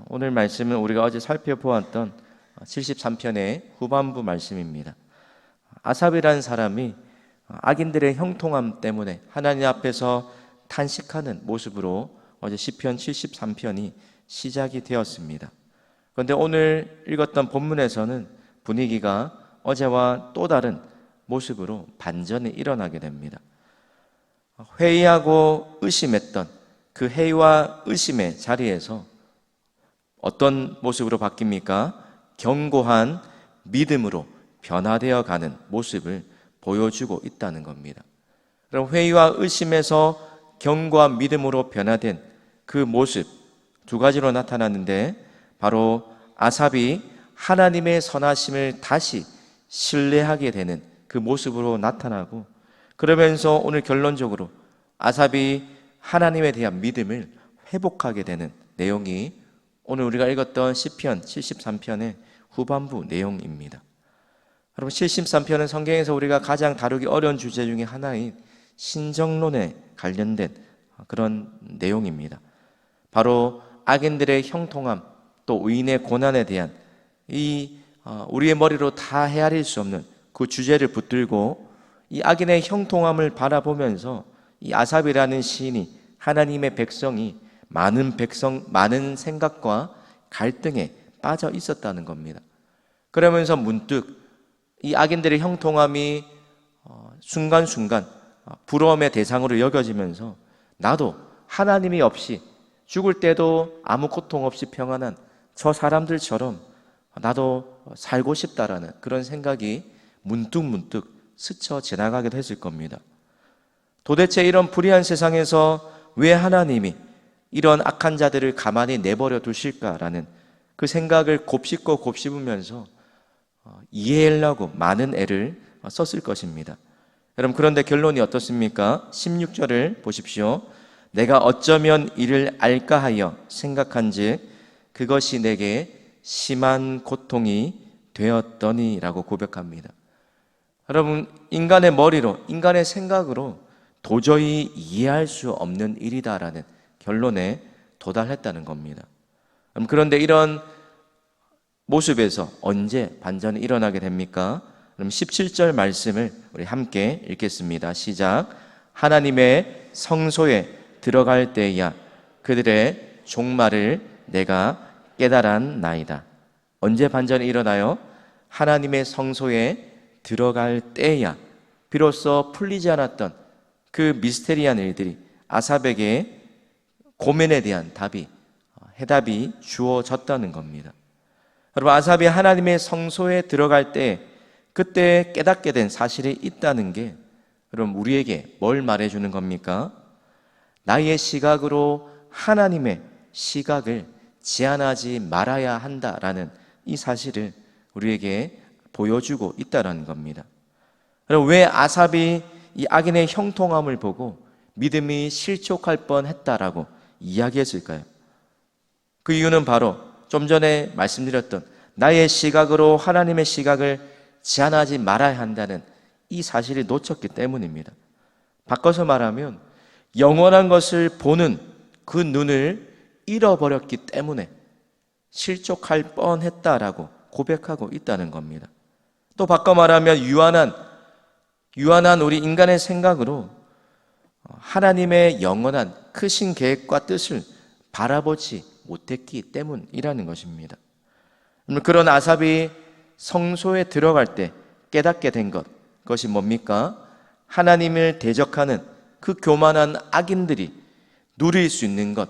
오늘 말씀은 우리가 어제 살펴보았던 73편의 후반부 말씀입니다. 아삽이라는 사람이 악인들의 형통함 때문에 하나님 앞에서 탄식하는 모습으로 어제 시편 73편이 시작이 되었습니다. 그런데 오늘 읽었던 본문에서는 분위기가 어제와 또 다른 모습으로 반전이 일어나게 됩니다. 회의하고 의심했던 그 회의와 의심의 자리에서 어떤 모습으로 바뀝니까? 견고한 믿음으로 변화되어 가는 모습을 보여주고 있다는 겁니다. 그럼 회의와 의심에서 견고한 믿음으로 변화된 그 모습 두 가지로 나타났는데, 바로 아삽이 하나님의 선하심을 다시 신뢰하게 되는 그 모습으로 나타나고, 그러면서 오늘 결론적으로 아삽이 하나님에 대한 믿음을 회복하게 되는 내용이 오늘 우리가 읽었던 시편 73편의 후반부 내용입니다. 여러분, 73편은 성경에서 우리가 가장 다루기 어려운 주제 중에 하나인 신정론에 관련된 그런 내용입니다. 바로 악인들의 형통함, 또 의인의 고난에 대한 우리의 머리로 다 헤아릴 수 없는 그 주제를 붙들고 이 악인의 형통함을 바라보면서 이 아삽이라는 시인이 하나님의 백성이 많은 생각과 갈등에 빠져 있었다는 겁니다. 그러면서 문득 이 악인들의 형통함이 순간순간 부러움의 대상으로 여겨지면서 나도 하나님이 없이 죽을 때도 아무 고통 없이 평안한 저 사람들처럼 나도 살고 싶다라는 그런 생각이 문득 스쳐 지나가게 됐을 겁니다. 도대체 이런 불의한 세상에서 왜 하나님이 이런 악한 자들을 가만히 내버려 두실까라는 그 생각을 곱씹으면서 이해하려고 많은 애를 썼을 것입니다. 여러분, 그런데 결론이 어떻습니까? 16절을 보십시오. 내가 어쩌면 이를 알까 하여 생각한즉 그것이 내게 심한 고통이 되었더니라고 고백합니다. 여러분, 인간의 머리로, 인간의 생각으로 도저히 이해할 수 없는 일이다라는 결론에 도달했다는 겁니다. 그런데 이런 모습에서 언제 반전이 일어나게 됩니까? 그럼 17절 말씀을 우리 함께 읽겠습니다. 시작. 하나님의 성소에 들어갈 때야 그들의 종말을 내가 깨달았나이다. 언제 반전이 일어나요? 하나님의 성소에 들어갈 때야 비로소 풀리지 않았던 그 미스테리한 일들이 아삽에게 고민에 대한 해답이 주어졌다는 겁니다. 여러분, 아삽이 하나님의 성소에 들어갈 때 그때 깨닫게 된 사실이 있다는 게 여러분 우리에게 뭘 말해주는 겁니까? 나의 시각으로 하나님의 시각을 제한하지 말아야 한다라는 이 사실을 우리에게 보여주고 있다는 겁니다. 여러분, 왜 아삽이 이 악인의 형통함을 보고 믿음이 실족할 뻔했다라고 이야기했을까요? 그 이유는 바로 좀 전에 말씀드렸던 나의 시각으로 하나님의 시각을 제한하지 말아야 한다는 이 사실이 놓쳤기 때문입니다. 바꿔서 말하면 영원한 것을 보는 그 눈을 잃어버렸기 때문에 실족할 뻔했다라고 고백하고 있다는 겁니다. 또 바꿔 말하면 유한한 우리 인간의 생각으로 하나님의 영원한 크신 계획과 뜻을 바라보지 못했기 때문이라는 것입니다. 그런 아삽이 성소에 들어갈 때 깨닫게 된 그것이 뭡니까? 하나님을 대적하는 그 교만한 악인들이 누릴 수 있는 것,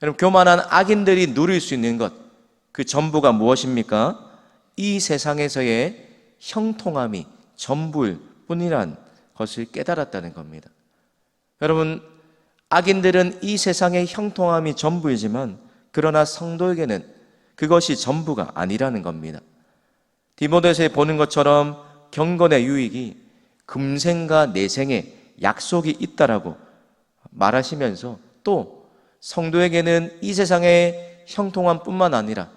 여러분, 교만한 악인들이 누릴 수 있는 것, 그 전부가 무엇입니까? 이 세상에서의 형통함이 전부일 뿐이란 것을 깨달았다는 겁니다. 여러분, 악인들은 이 세상의 형통함이 전부이지만 그러나 성도에게는 그것이 전부가 아니라는 겁니다. 디모데서에 보는 것처럼 경건의 유익이 금생과 내생의 약속이 있다라고 말하시면서 또 성도에게는 이 세상의 형통함뿐만 아니라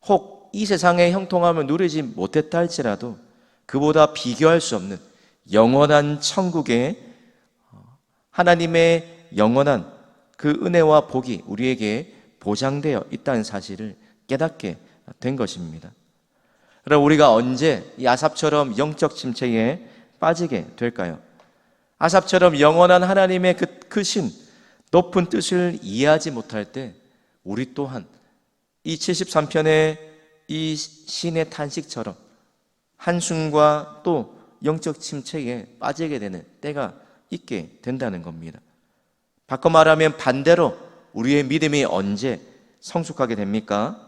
혹 이 세상의 형통함을 누리지 못했다 할지라도 그보다 비교할 수 없는 영원한 천국의 하나님의 영원한 그 은혜와 복이 우리에게 보장되어 있다는 사실을 깨닫게 된 것입니다. 그럼 우리가 언제 이 아삽처럼 영적 침체에 빠지게 될까요? 아삽처럼 영원한 하나님의 그 크신 높은 뜻을 이해하지 못할 때 우리 또한 이 73편의 이 신의 탄식처럼 한숨과 또 영적 침체에 빠지게 되는 때가 있게 된다는 겁니다. 바꿔 말하면 반대로 우리의 믿음이 언제 성숙하게 됩니까?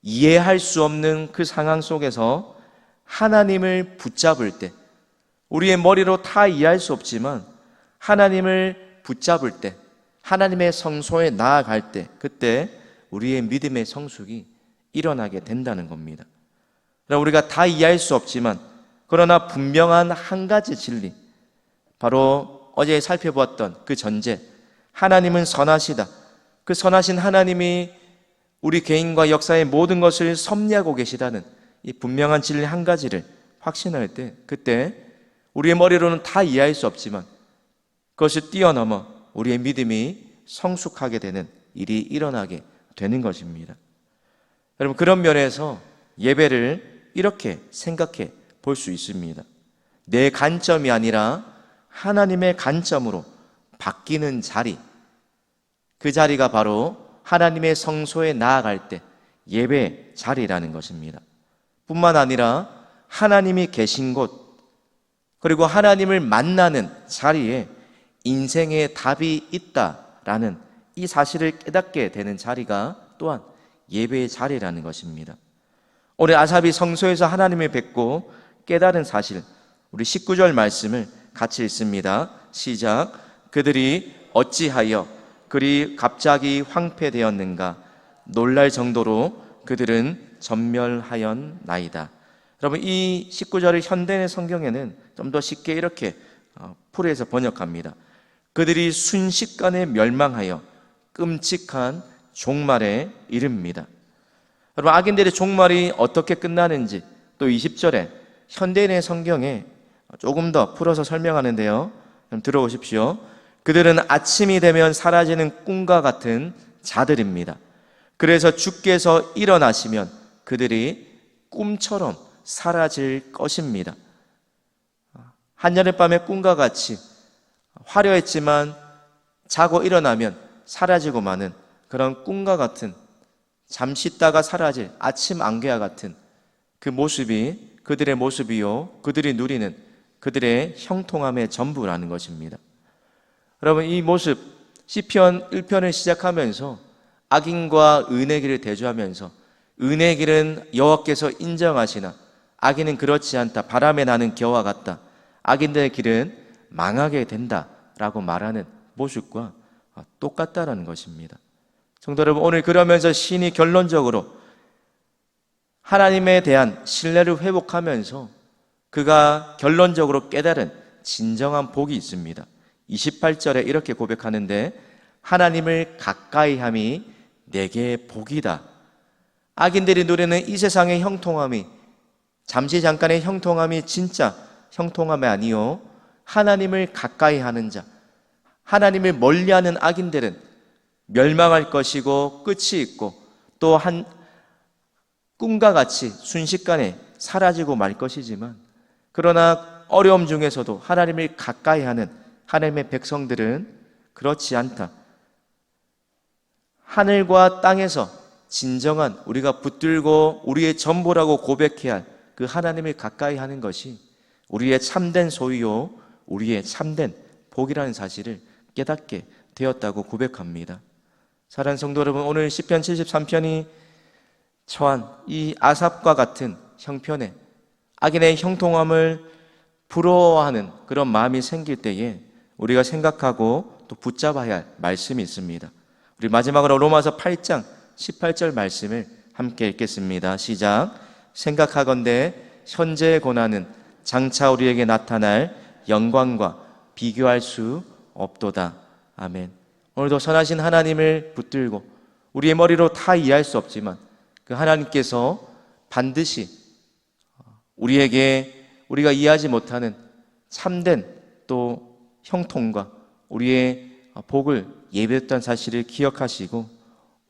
이해할 수 없는 그 상황 속에서 하나님을 붙잡을 때, 우리의 머리로 다 이해할 수 없지만 하나님을 붙잡을 때, 하나님의 성소에 나아갈 때, 그때 우리의 믿음의 성숙이 일어나게 된다는 겁니다. 우리가 다 이해할 수 없지만 그러나 분명한 한 가지 진리, 바로 어제 살펴보았던 그 전제, 하나님은 선하시다. 그 선하신 하나님이 우리 개인과 역사의 모든 것을 섭리하고 계시다는 이 분명한 진리 한 가지를 확신할 때, 그때 우리의 머리로는 다 이해할 수 없지만 그것을 뛰어넘어 우리의 믿음이 성숙하게 되는 일이 일어나게 되는 것입니다. 여러분, 그런 면에서 예배를 이렇게 생각해 볼 수 있습니다. 내 관점이 아니라 하나님의 관점으로 바뀌는 자리, 그 자리가 바로 하나님의 성소에 나아갈 때 예배 자리라는 것입니다. 뿐만 아니라 하나님이 계신 곳, 그리고 하나님을 만나는 자리에 인생의 답이 있다라는 이 사실을 깨닫게 되는 자리가 또한 예배의 자리라는 것입니다. 오늘 아삽이 성소에서 하나님을 뵙고 깨달은 사실, 우리 19절 말씀을 같이 읽습니다. 시작. 그들이 어찌하여 그리 갑자기 황폐되었는가, 놀랄 정도로 그들은 전멸하였나이다. 여러분, 이 19절의 현대의 성경에는 좀 더 쉽게 이렇게 풀이해서 번역합니다. 그들이 순식간에 멸망하여 끔찍한 종말에 이릅니다. 여러분, 악인들의 종말이 어떻게 끝나는지 또 20절에 현대인의 성경에 조금 더 풀어서 설명하는데요, 들어보십시오. 그들은 아침이 되면 사라지는 꿈과 같은 자들입니다. 그래서 주께서 일어나시면 그들이 꿈처럼 사라질 것입니다. 한여름밤의 꿈과 같이 화려했지만 자고 일어나면 사라지고 마는 그런 꿈과 같은, 잠시 있다가 사라질 아침 안개와 같은 그 모습이 그들의 모습이요, 그들이 누리는 그들의 형통함의 전부라는 것입니다. 여러분, 이 모습, 시편 1편을 시작하면서 악인과 의의 길을 대조하면서 의의 길은 여호와께서 인정하시나 악인은 그렇지 않다, 바람에 나는 겨와 같다, 악인들의 길은 망하게 된다라고 말하는 모습과 똑같다라는 것입니다. 성도 여러분, 오늘 그러면서 신이 결론적으로 하나님에 대한 신뢰를 회복하면서 그가 결론적으로 깨달은 진정한 복이 있습니다. 28절에 이렇게 고백하는데, 하나님을 가까이함이 내게 복이다. 악인들이 누리는 이 세상의 형통함이, 잠시 잠깐의 형통함이 진짜 형통함이 아니요, 하나님을 가까이하는 자, 하나님을 멀리하는 악인들은 멸망할 것이고 끝이 있고 또 한 꿈과 같이 순식간에 사라지고 말 것이지만, 그러나 어려움 중에서도 하나님을 가까이하는 하나님의 백성들은 그렇지 않다. 하늘과 땅에서 진정한 우리가 붙들고 우리의 전부라고 고백해야 할 그 하나님을 가까이 하는 것이 우리의 참된 소유요, 우리의 참된 복이라는 사실을 깨닫게 되었다고 고백합니다. 사랑하는 성도 여러분, 오늘 시편 73편이 처한 이 아삽과 같은 형편에 악인의 형통함을 부러워하는 그런 마음이 생길 때에 우리가 생각하고 또 붙잡아야 할 말씀이 있습니다. 우리 마지막으로 로마서 8장 18절 말씀을 함께 읽겠습니다. 시작. 생각하건대 현재의 고난은 장차 우리에게 나타날 영광과 비교할 수 없도다. 아멘. 오늘도 선하신 하나님을 붙들고 우리의 머리로 다 이해할 수 없지만 그 하나님께서 반드시 우리에게 우리가 이해하지 못하는 참된 또 형통과 우리의 복을 예비했던 사실을 기억하시고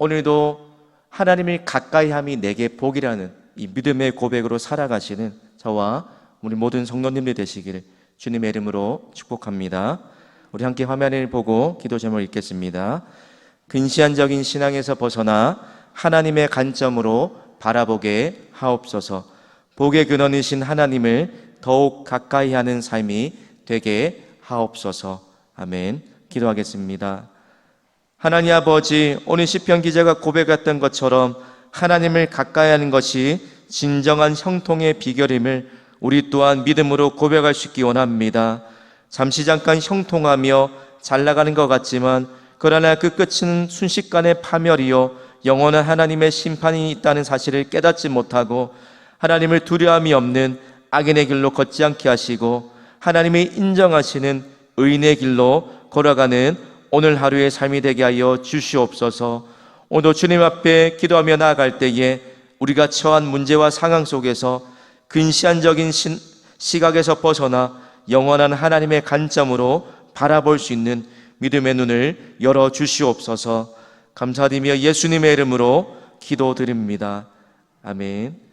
오늘도 하나님을 가까이함이 내게 복이라는 이 믿음의 고백으로 살아가시는 저와 우리 모든 성도님들 되시기를 주님의 이름으로 축복합니다. 우리 함께 화면을 보고 기도 제목을 읽겠습니다. 근시안적인 신앙에서 벗어나 하나님의 관점으로 바라보게 하옵소서. 복의 근원이신 하나님을 더욱 가까이 하는 삶이 되게 하옵소서. 아멘. 기도하겠습니다. 하나님 아버지, 오늘 시편 기자가 고백했던 것처럼 하나님을 가까이 하는 것이 진정한 형통의 비결임을 우리 또한 믿음으로 고백할 수 있기 원합니다. 잠깐 형통하며 잘 나가는 것 같지만 그러나 그 끝은 순식간의 파멸이요 영원한 하나님의 심판이 있다는 사실을 깨닫지 못하고 하나님을 두려움이 없는 악인의 길로 걷지 않게 하시고 하나님이 인정하시는 의인의 길로 걸어가는 오늘 하루의 삶이 되게 하여 주시옵소서. 오늘 주님 앞에 기도하며 나아갈 때에 우리가 처한 문제와 상황 속에서 근시안적인 시각에서 벗어나 영원한 하나님의 관점으로 바라볼 수 있는 믿음의 눈을 열어 주시옵소서. 감사드리며 예수님의 이름으로 기도드립니다. 아멘.